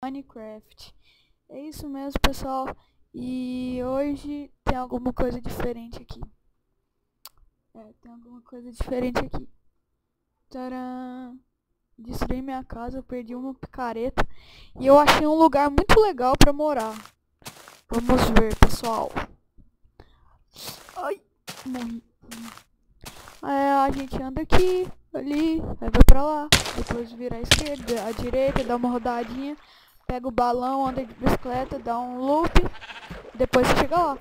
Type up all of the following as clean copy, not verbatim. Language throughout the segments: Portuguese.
Minecraft. É isso mesmo, pessoal. E hoje tem alguma coisa diferente aqui. Tem alguma coisa diferente aqui. Tcharam! Destruí minha casa, eu perdi uma picareta. E eu achei um lugar muito legal pra morar. Vamos ver, pessoal. Ai, morri. A gente anda aqui, ali, aí vai pra lá. Depois vira à esquerda, à direita, dá uma rodadinha. Pega o balão, anda de bicicleta, dá um loop. Depois você chega lá.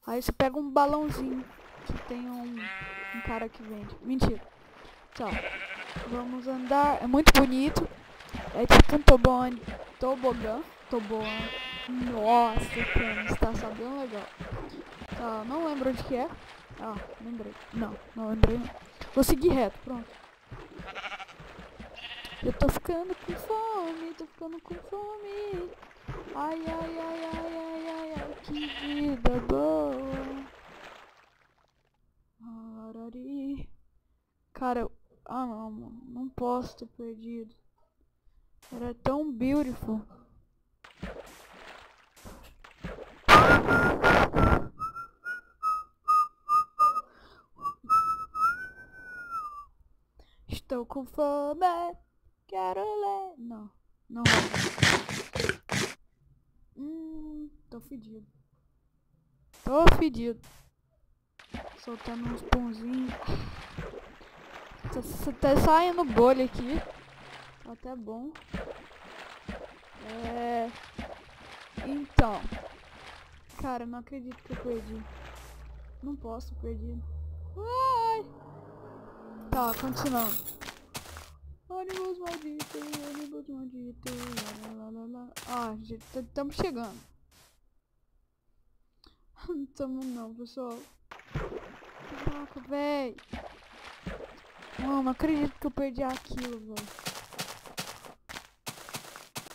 Aí você pega um balãozinho. Que tem um cara que vende. Mentira. Tchau. Vamos andar. É muito bonito. É tipo um tobogã. Nossa, cara, está sabendo legal. Tá, não lembro onde que é. Ah, lembrei. Não lembrei não. Vou seguir reto, pronto. Eu tô ficando com fome, Ai, que vida boa. Arari. Cara, não, mano. Não posso ter perdido. Era tão beautiful. Estou com fome. Quero ler. Não rola. Tô fedido. Soltando uns pãozinhos. Você tá saindo bolha aqui. Tá até bom. Então. Cara, não acredito que eu perdi. Não posso perder. Ai. Tá, continuando. Ônibus maldito. Já estamos chegando. Não estamos não, pessoal. Caraca, véi. Não acredito que eu perdi aquilo, velho.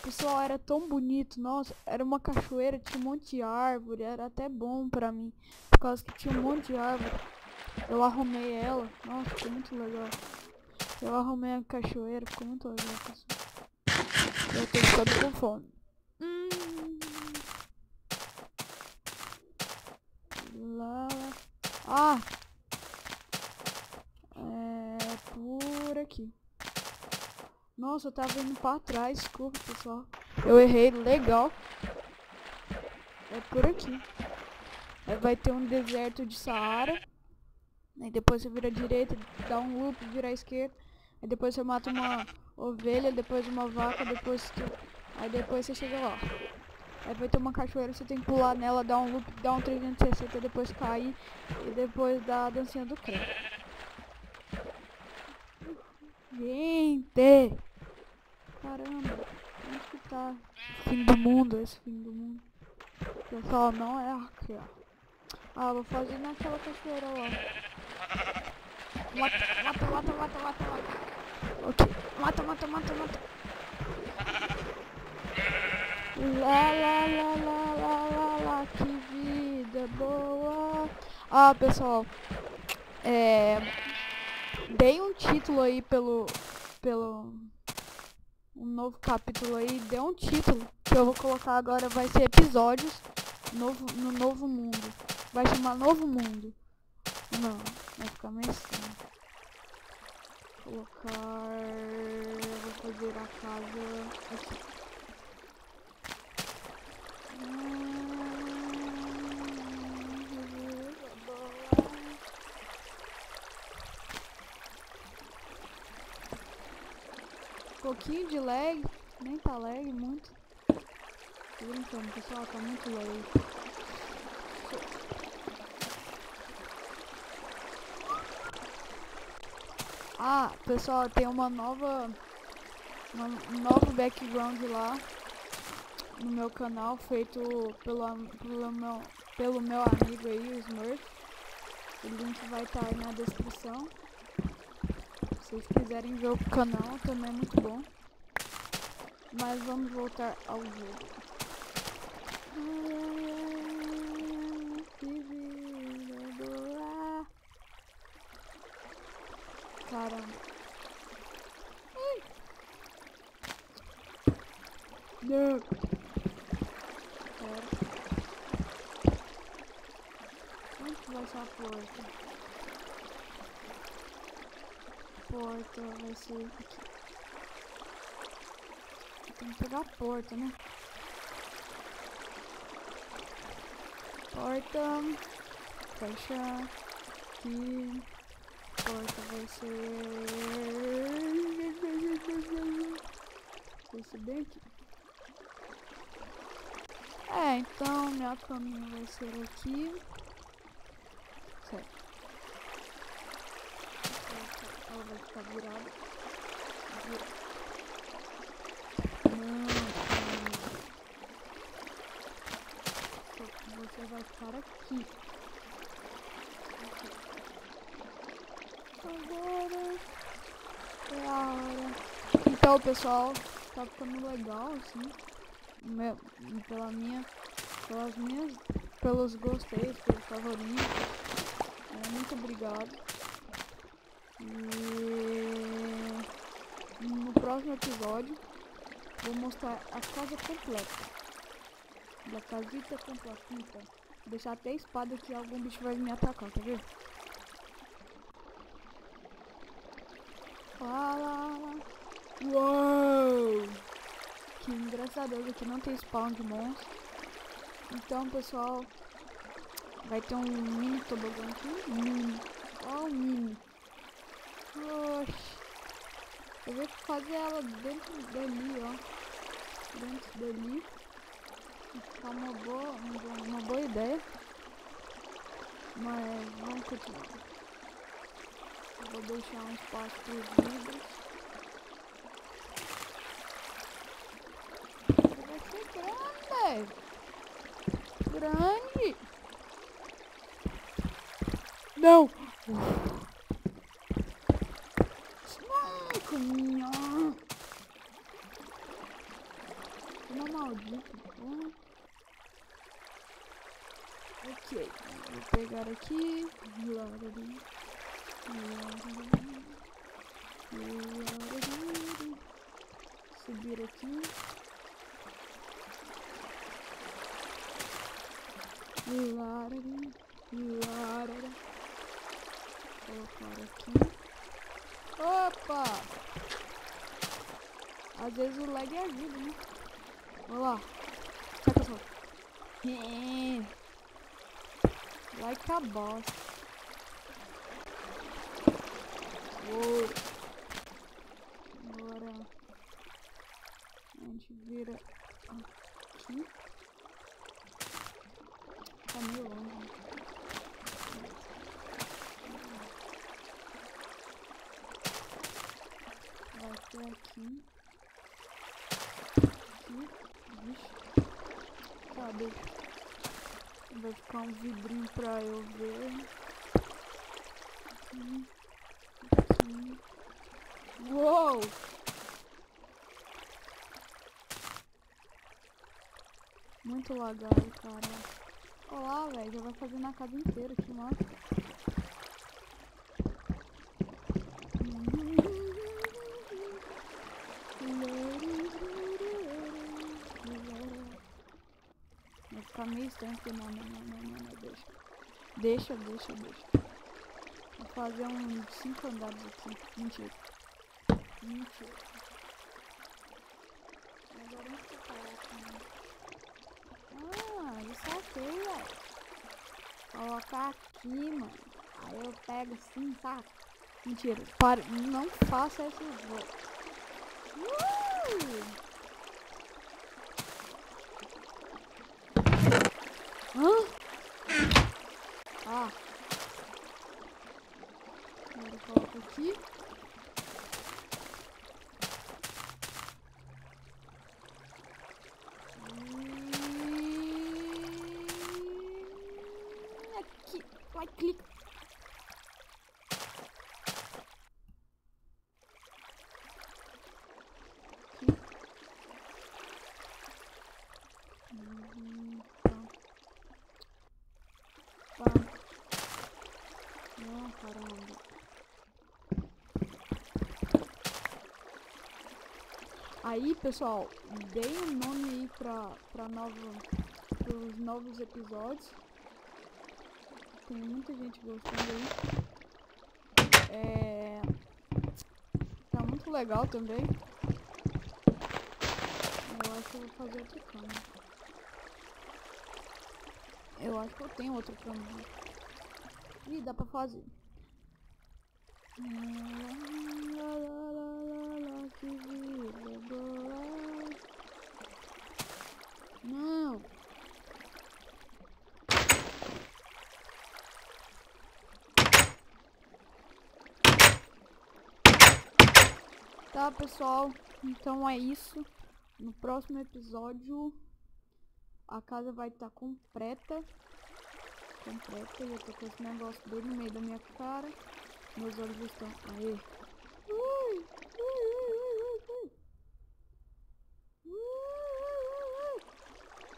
Pessoal, era tão bonito. Nossa, era uma cachoeira, tinha um monte de árvore. Era até bom pra mim. Por causa que tinha um monte de árvore. Eu arrumei ela. Nossa, ficou muito legal. Eu arrumei a cachoeira, ficou muito legal, pessoal. Eu tô ficando com fome. Por aqui. Nossa, eu tava indo pra trás, desculpa, pessoal. Eu errei, legal. É por aqui. Aí vai ter um deserto de Saara. Aí depois você vira à direita, dá um loop, vira à esquerda. Aí depois você mata uma ovelha, depois uma vaca, aí depois você chega lá. Aí vai ter uma cachoeira, você tem que pular nela, dar um loop, dar um 360, depois cair. E depois dar a dancinha do creme. Gente! Caramba, onde que tá? Fim do mundo, esse fim do mundo. Pessoal, não é aqui, ó. Vou fazer naquela cachoeira lá. Mata. Ok, mata. Lá, que vida boa. Pessoal, dei um título aí pelo um novo capítulo aí, deu um título que eu vou colocar agora, vai ser episódios no novo mundo. Vai chamar Novo Mundo. Não, vai ficar meio assim. Vou fazer a casa aqui. Pouquinho de lag, nem tá lag muito. Tô brincando, pessoal, tá muito lag. Pessoal, tem um novo background lá no meu canal, feito pelo meu amigo aí, o Smurf. O link vai estar aí na descrição. Se vocês quiserem ver o canal, também é muito bom. Mas vamos voltar ao jogo. Caramba. Não. Pera. Onde que vai ser a porta? Porta vai ser aqui. Tem que pegar a porta, né? Porta. Fecha. Aqui. Porta vai ser... Vai ser bem aqui. É, então meu caminho vai ser aqui. Certo. Ela vai ficar virada. Não. Você vai ficar aqui. Agora é a hora. Então, pessoal, tá ficando legal, assim. Pelos gostei, pelos favoritos. Muito obrigado. E no próximo episódio vou mostrar a casa completa. Da casita completa. Vou deixar até a espada que algum bicho vai me atacar, tá vendo? Uou! Que engraçado, aqui não tem spawn de monstros. Então, pessoal, vai ter um mini tobogã aqui. Mini. Ó, o mini. Oxi. Eu vou fazer ela dentro dali, ó. Dentro dali. Tá uma boa ideia. Mas vamos continuar. Eu vou deixar um espaço para os vidros. Vai ser grande! Grande! Não! Minha! Uma maldita. Ok, vou pegar aqui. Subir aqui. Colocar aqui. Opa! Às vezes o lag ajuda, né? Olha lá. Sai, pessoal. Like a boss. Uou. Agora a gente vira aqui. Tá meio longe. Vai ser aqui. Vixe. Tá, deixa. Vai ficar um vidrinho pra eu ver. Aqui. Uou! Muito lagado, cara. Olá, velho. Já vai fazer na casa inteira aqui, mano. Vai ficar meio estranho porque não, deixa. Vou fazer uns 5 andares aqui. Mentira. Agora onde que eu coloco? Isso aqui, velho. Colocar aqui, mano. Aí eu pego assim, tá? Mentira. Para, não faça esses voos. Ah. Agora eu coloco aqui. Aqui. Vai, clica. Não, caramba. Aí, pessoal, deem um nome aí pros novos episódios. Tem muita gente gostando aí. Tá muito legal também. Eu acho que eu vou fazer outra câmera. Eu acho que eu tenho outra câmera. Ih, dá pra fazer. Que vida boa. Não. Tá, pessoal, então é isso. No próximo episódio a casa vai estar completa. E eu tô com esse negócio bem no meio da minha cara. Meus olhos estão... Aê!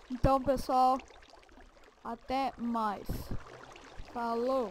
Então, pessoal, até mais. Falou!